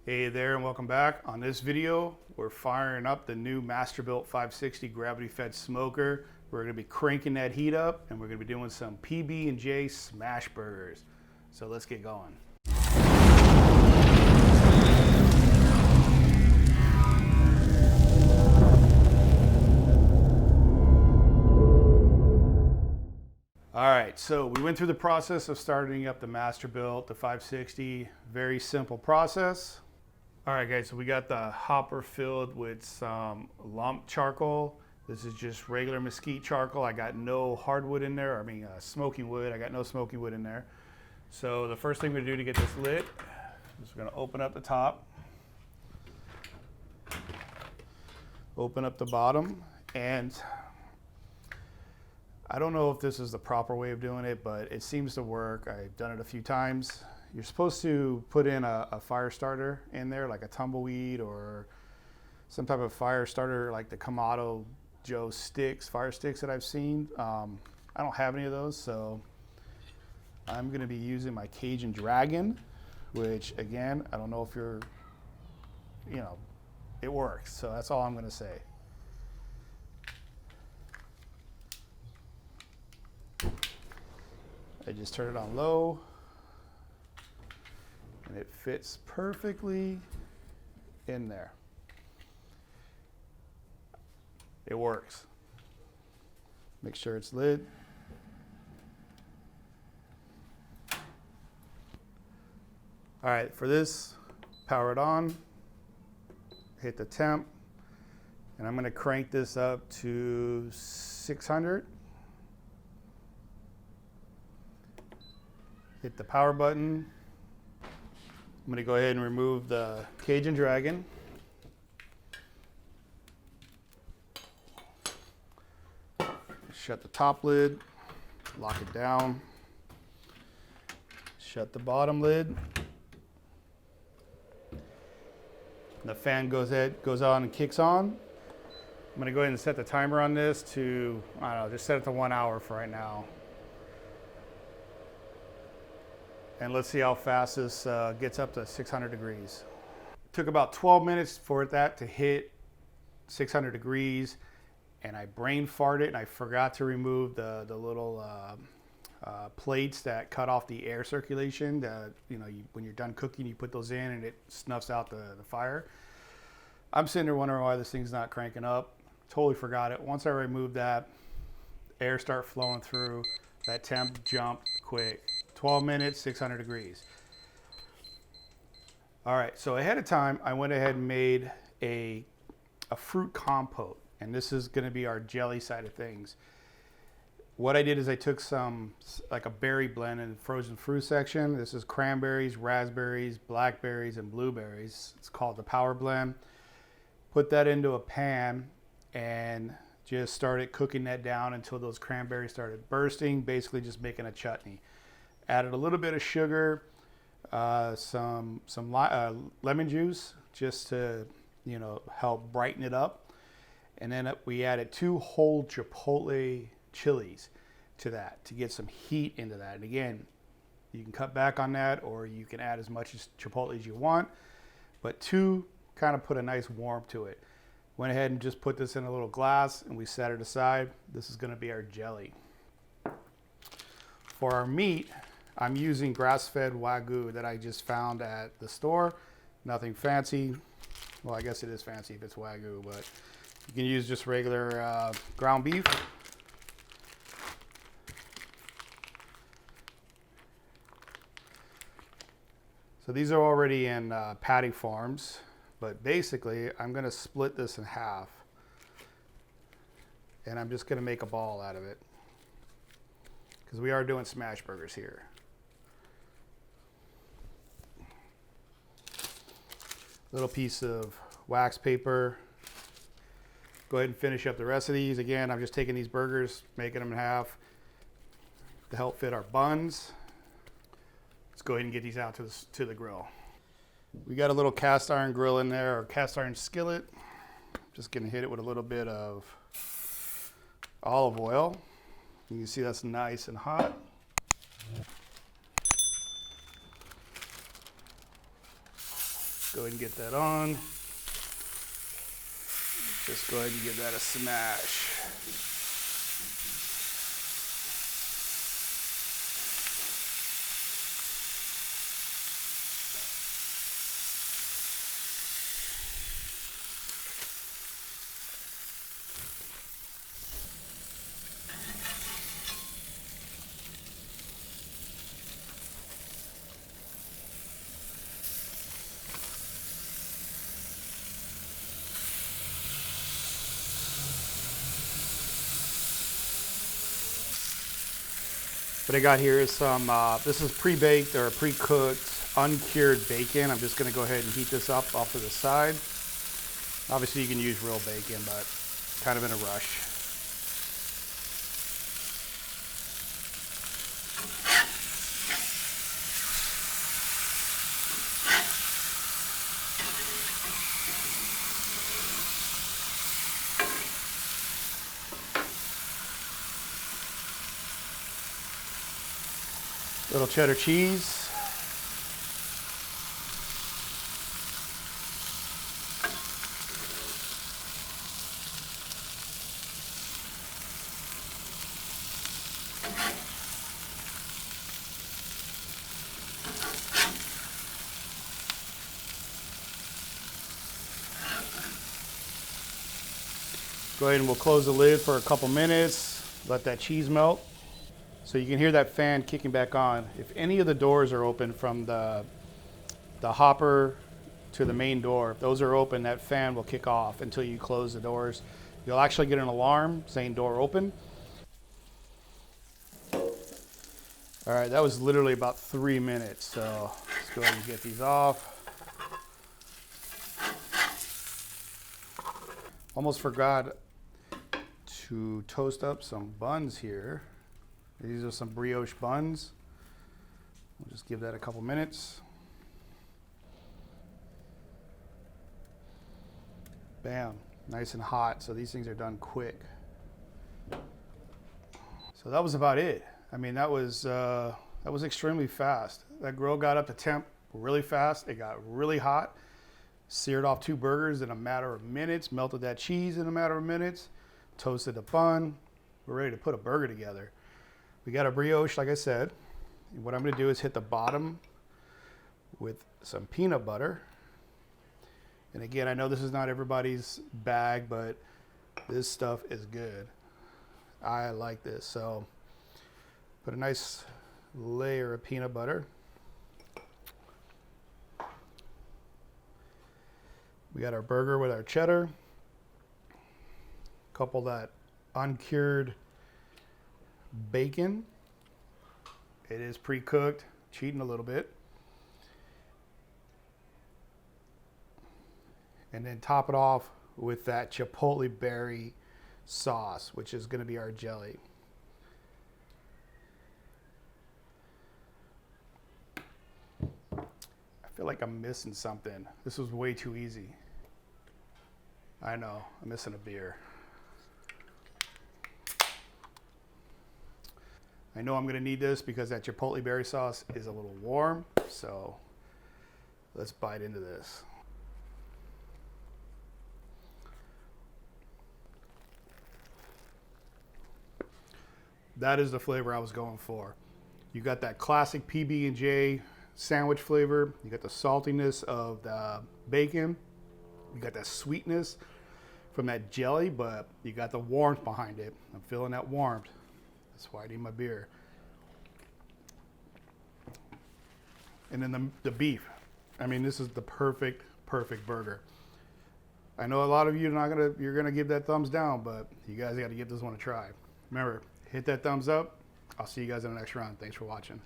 Hey there and welcome back. On this video, we're firing up the new Masterbuilt 560 gravity fed smoker. We're gonna be cranking that heat up and we're gonna be doing some PB&J smash burgers. So let's get going. All right, so we went through the process of starting up the Masterbuilt, the 560, very simple process. All right guys, so we got the hopper filled with some lump charcoal. This is just regular mesquite charcoal. I got no hardwood in there, smoking wood. I got no smoking wood in there. So the first thing we're gonna do to get this lit is we're gonna open up the top, open up the bottom, and I don't know if this is the proper way of doing it, but it seems to work. I've done it a few times. You're supposed to put in a fire starter in there, like a tumbleweed or some type of fire starter, like the Kamado Joe sticks, fire sticks that I've seen. I don't have any of those, so I'm gonna be using my Cajun Dragon, which again, I don't know if it works. So that's all I'm gonna say. I just turn it on low. And it fits perfectly in there. It works. Make sure it's lit. All right, for this, power it on, hit the temp, and I'm gonna crank this up to 600. Hit the power button. I'm going to go ahead and remove the Cajun Dragon. Shut the top lid, lock it down. Shut the bottom lid. The fan goes on and kicks on. I'm going to go ahead and set the timer on this to, I don't know, just set it to 1 hour for right now. And let's see how fast this gets up to 600 degrees. It took about 12 minutes for that to hit 600 degrees, and I brain farted and I forgot to remove the little plates that cut off the air circulation. When you're done cooking, you put those in and it snuffs out the fire. I'm sitting there wondering why this thing's not cranking up. Totally forgot it. Once I removed that, air start flowing through, that temp jumped quick. 12 minutes, 600 degrees. All right, so ahead of time, I went ahead and made a fruit compote, and this is gonna be our jelly side of things. What I did is I took like a berry blend in the frozen fruit section. This is cranberries, raspberries, blackberries, and blueberries. It's called the Power Blend. Put that into a pan and just started cooking that down until those cranberries started bursting, basically just making a chutney. Added a little bit of sugar, some lemon juice, just to help brighten it up. And then we added 2 whole chipotle chilies to that to get some heat into that. And again, you can cut back on that, or you can add as much chipotle as you want, but 2 kind of put a nice warmth to it. Went ahead and just put this in a little glass and we set it aside. This is gonna be our jelly. For our meat, I'm using grass-fed Wagyu that I just found at the store. Nothing fancy. Well, I guess it is fancy if it's Wagyu, but you can use just regular ground beef. So these are already in patty forms, but basically I'm gonna split this in half and I'm just gonna make a ball out of it because we are doing smash burgers here. Little piece of wax paper. Go ahead and finish up the rest of these. Again, I'm just taking these burgers, making them in half to help fit our buns. Let's go ahead and get these out to the grill. We got a little cast iron grill in there, or cast iron skillet. Just gonna hit it with a little bit of olive oil. You can see that's nice and hot. go ahead and get that on. Just go ahead and give that a smash. What I got here is some, this is pre-baked or pre-cooked, uncured bacon. I'm just gonna go ahead and heat this up off to the side. Obviously you can use real bacon, but kind of in a rush. Little cheddar cheese. Go ahead and we'll close the lid for a couple minutes, let that cheese melt. So you can hear that fan kicking back on. If any of the doors are open from the hopper to the main door, if those are open, that fan will kick off until you close the doors. You'll actually get an alarm saying door open. All right, that was literally about 3 minutes. So let's go ahead and get these off. Almost forgot to toast up some buns here. These are some brioche buns. We'll just give that a couple minutes. Bam, nice and hot. So these things are done quick. So that was about it. I mean, that was extremely fast. That grill got up to temp really fast. It got really hot. Seared off 2 burgers in a matter of minutes. Melted that cheese in a matter of minutes. Toasted the bun. We're ready to put a burger together. We got a brioche, like I said. What I'm gonna do is hit the bottom with some peanut butter. And again, I know this is not everybody's bag, but this stuff is good. I like this. So put a nice layer of peanut butter. We got our burger with our cheddar. Couple that uncured bacon. It is pre-cooked, cheating a little bit. And then top it off with that chipotle berry sauce, which is going to be our jelly. I feel like I'm missing something. This was way too easy. I know, I'm missing a beer. I know I'm gonna need this because that chipotle berry sauce is a little warm, so let's bite into this. That is the flavor I was going for. You got that classic PB&J sandwich flavor. You got the saltiness of the bacon. You got that sweetness from that jelly, but you got the warmth behind it. I'm feeling that warmth. That's why I need my beer. And then the beef. I mean, this is the perfect burger. I know a lot of you you're gonna give that thumbs down, but you guys got to give this one a try. Remember, hit that thumbs up. I'll see you guys in the next round. Thanks for watching.